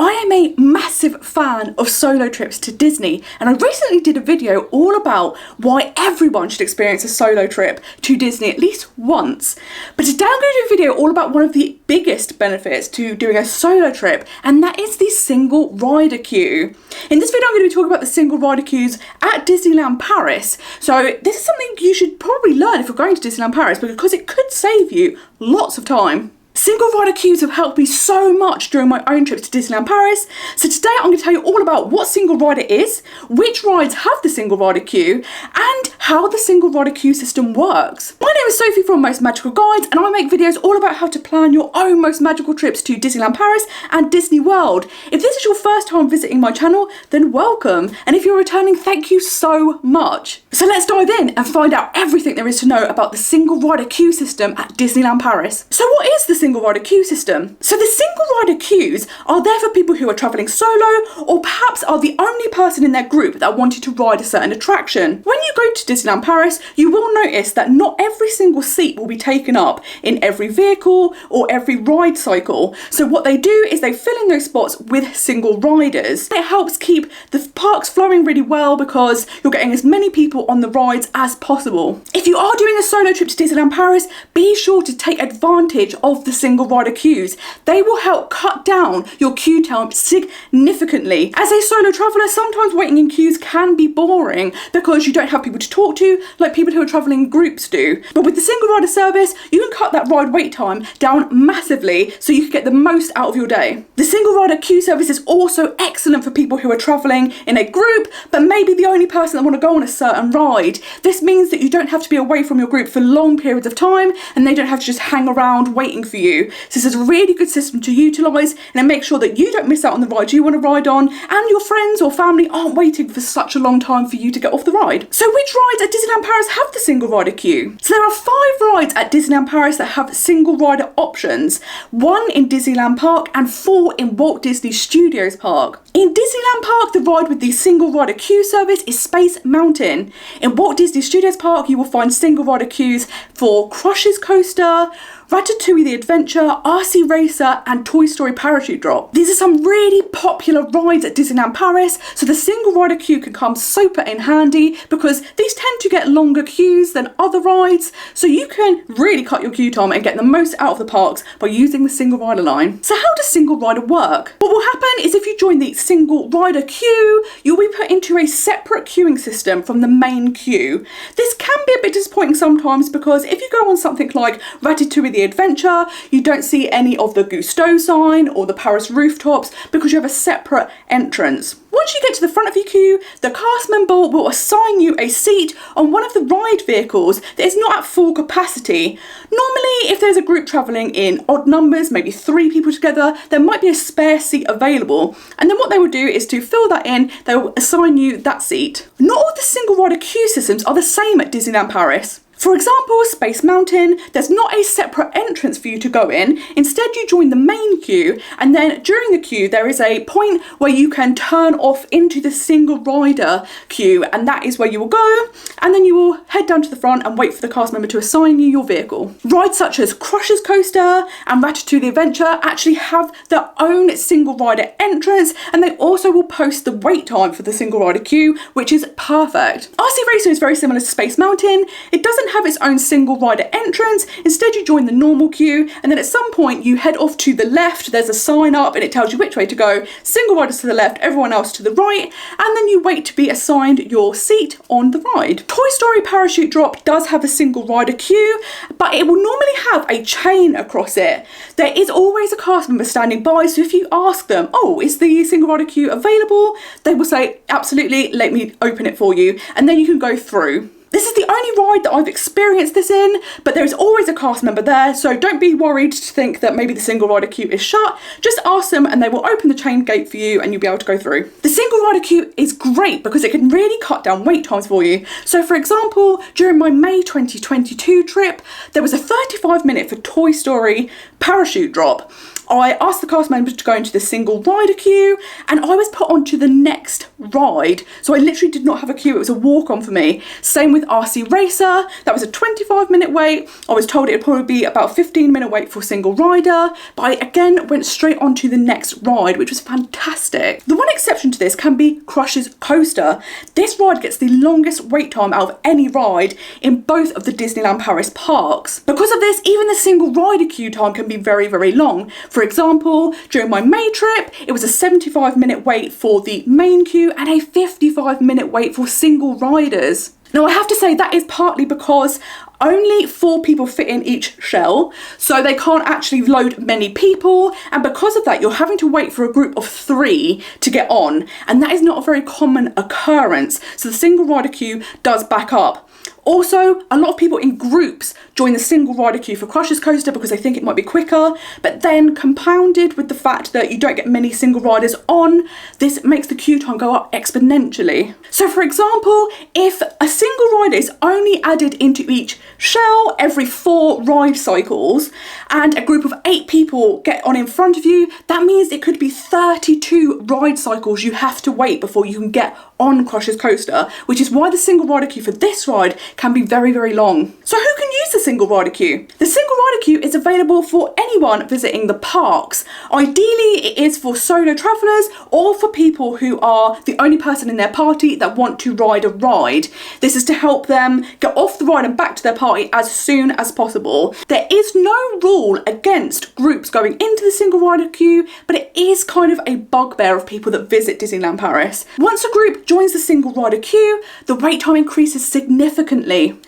I am a massive fan of solo trips to Disney, and I recently did a video all about why everyone should experience a solo trip to Disney at least once. But today I'm going to do a video all about one of the biggest benefits to doing a solo trip, and that is the single rider queue. In this video I'm going to be talking about the single rider queues at Disneyland Paris. So this is something you should probably learn if you're going to Disneyland Paris, because it could save you lots of time. Single rider queues have helped me so much during my own trips to Disneyland Paris. So today I'm going to tell you all about what single rider is, which rides have the single rider queue, and how the single rider queue system works. My name is Sophie from Most Magical Guides, and I make videos all about how to plan your own most magical trips to Disneyland Paris and Disney World. If this is your first time visiting my channel, then welcome. And if you're returning, thank you so much. So let's dive in and find out everything there is to know about the single rider queue system at Disneyland Paris. So what is the single rider queue system? So the single rider queues are there for people who are travelling solo, or perhaps are the only person in their group that wanted to ride a certain attraction. When you go to Disneyland Paris, you will notice that not every single seat will be taken up in every vehicle or every ride cycle. So what they do is they fill in those spots with single riders. It helps keep the parks flowing really well because you're getting as many people on the rides as possible. If you are doing a solo trip to Disneyland Paris, be sure to take advantage of the single rider queues. They will help cut down your queue time significantly. As a solo traveller, sometimes waiting in queues can be boring because you don't have people to talk to like people who are travelling in groups do. But with the single rider service, you can cut that ride wait time down massively so you can get the most out of your day. The single rider queue service is also excellent for people who are travelling in a group but maybe the only person that want to go on a certain ride. This means that you don't have to be away from your group for long periods of time, and they don't have to just hang around waiting for you. So this is a really good system to utilise, and it makes sure that you don't miss out on the ride you want to ride on, and your friends or family aren't waiting for such a long time for you to get off the ride. So which rides at Disneyland Paris have the single rider queue? So there are 5 rides at Disneyland Paris that have single rider options, 1 in Disneyland Park and 4 in Walt Disney Studios Park. In Disneyland Park, the ride with the single rider queue service is Space Mountain. In Walt Disney Studios Park, you will find single rider queues for Crush's Coaster, Ratatouille the Adventure, RC Racer and Toy Story Parachute Drop. These are some really popular rides at Disneyland Paris, so the single rider queue can come super in handy because these tend to get longer queues than other rides, so you can really cut your queue time and get the most out of the parks by using the single rider line. So how does single rider work? What will happen is if you join the single rider queue, you'll be put into a separate queuing system from the main queue. This can be a bit disappointing sometimes because if you go on something like Ratatouille the Adventure, you don't see any of the Gusteau sign or the Paris rooftops because you have a separate entrance. Once you get to the front of your queue, the cast member will assign you a seat on one of the ride vehicles that is not at full capacity. Normally, if there's a group travelling in odd numbers, maybe 3 people together, there might be a spare seat available. And then what they will do is to fill that in, they will assign you that seat. Not all the single rider queue systems are the same at Disneyland Paris. For example, Space Mountain, there's not a separate entrance for you to go in. Instead, you join the main queue, and then during the queue, there is a point where you can turn off into the single rider queue, and that is where you will go, and then you will head down to the front and wait for the cast member to assign you your vehicle. Rides such as Crush's Coaster and Ratatouille the Adventure actually have their own single rider entrance, and they also will post the wait time for the single rider queue, which is perfect. RC Racer is very similar to Space Mountain. It doesn't have its own single rider entrance. Instead, you join the normal queue, and then at some point you head off to the left. There's a sign up and it tells you which way to go. Single riders to the left, everyone else to the right, and then you wait to be assigned your seat on the ride. Toy Story Parachute Drop does have a single rider queue, but it will normally have a chain across it. There is always a cast member standing by, so if you ask them, oh, is the single rider queue available? They will say, absolutely, let me open it for you, and then you can go through. This is the only ride that I've experienced this in, but there is always a cast member there, so don't be worried to think that maybe the single rider queue is shut. Just ask them and they will open the chain gate for you and you'll be able to go through. The single rider queue is great because it can really cut down wait times for you. So for example, during my May 2022 trip, there was a 35-minute for Toy Story Parachute Drop. I asked the cast members to go into the single rider queue, and I was put onto the next ride. So I literally did not have a queue, it was a walk-on for me. Same with RC Racer, that was a 25-minute wait. I was told it would probably be about a 15-minute wait for single rider, but I again went straight onto the next ride, which was fantastic. The one exception to this can be Crush's Coaster. This ride gets the longest wait time out of any ride in both of the Disneyland Paris parks. Because of this, even the single rider queue time can be very, very long. For example, during my May trip, it was a 75-minute wait for the main queue and a 55-minute wait for single riders. Now I have to say that is partly because only 4 people fit in each shell, so they can't actually load many people, and because of that you're having to wait for a group of 3 to get on, and that is not a very common occurrence, so the single rider queue does back up. Also, a lot of people in groups join the single rider queue for Crush's Coaster because they think it might be quicker, but then compounded with the fact that you don't get many single riders on, this makes the queue time go up exponentially. So for example, if a single rider is only added into each shell every 4 ride cycles, and a group of 8 people get on in front of you, that means it could be 32 ride cycles you have to wait before you can get on Crush's Coaster, which is why the single rider queue for this ride can be very, very long. So who can use the single rider queue? The single rider queue is available for anyone visiting the parks. Ideally, it is for solo travellers or for people who are the only person in their party that want to ride a ride. This is to help them get off the ride and back to their party as soon as possible. There is no rule against groups going into the single rider queue, but it is kind of a bugbear of people that visit Disneyland Paris. Once a group joins the single rider queue, the wait time increases significantly.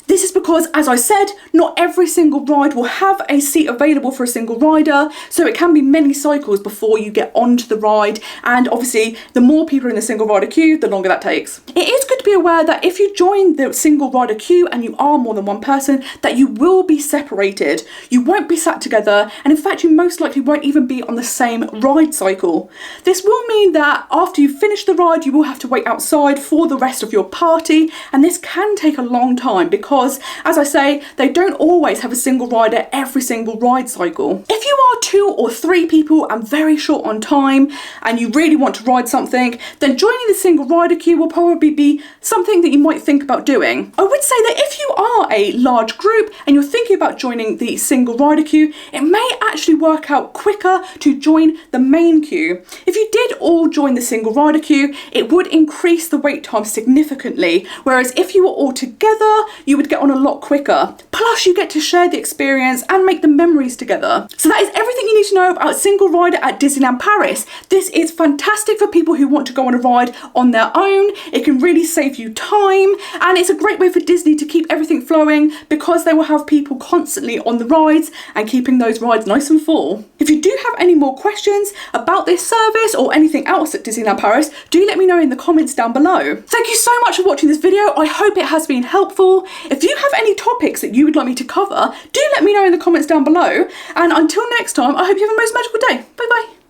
This is because, as I said, not every single ride will have a seat available for a single rider, so it can be many cycles before you get onto the ride, and obviously the more people in the single rider queue, the longer that takes. It is good to be aware that if you join the single rider queue and you are more than one person, that you will be separated. You won't be sat together, and in fact you most likely won't even be on the same ride cycle. This will mean that after you finish the ride, you will have to wait outside for the rest of your party, and this can take a long time because, as I say, they don't always have a single rider every single ride cycle. If you are 2 or 3 people and very short on time and you really want to ride something, then joining the single rider queue will probably be something that you might think about doing. I would say that if you are a large group and you're thinking about joining the single rider queue, it may actually work out quicker to join the main queue. If you did all join the single rider queue, it would increase the wait time significantly, whereas if you were all together, you would get on a lot quicker. Plus, you get to share the experience and make the memories together. So that is everything you need to know about single rider at Disneyland Paris. This is fantastic for people who want to go on a ride on their own. It can really save you time, and it's a great way for Disney to keep everything flowing because they will have people constantly on the rides and keeping those rides nice and full. If you do have any more questions about this service or anything else at Disneyland Paris, do let me know in the comments down below. Thank you so much for watching this video. I hope it has been helpful. If you have any topics that you would like me to cover, do let me know in the comments down below. And until next time, I hope you have a most magical day. Bye bye.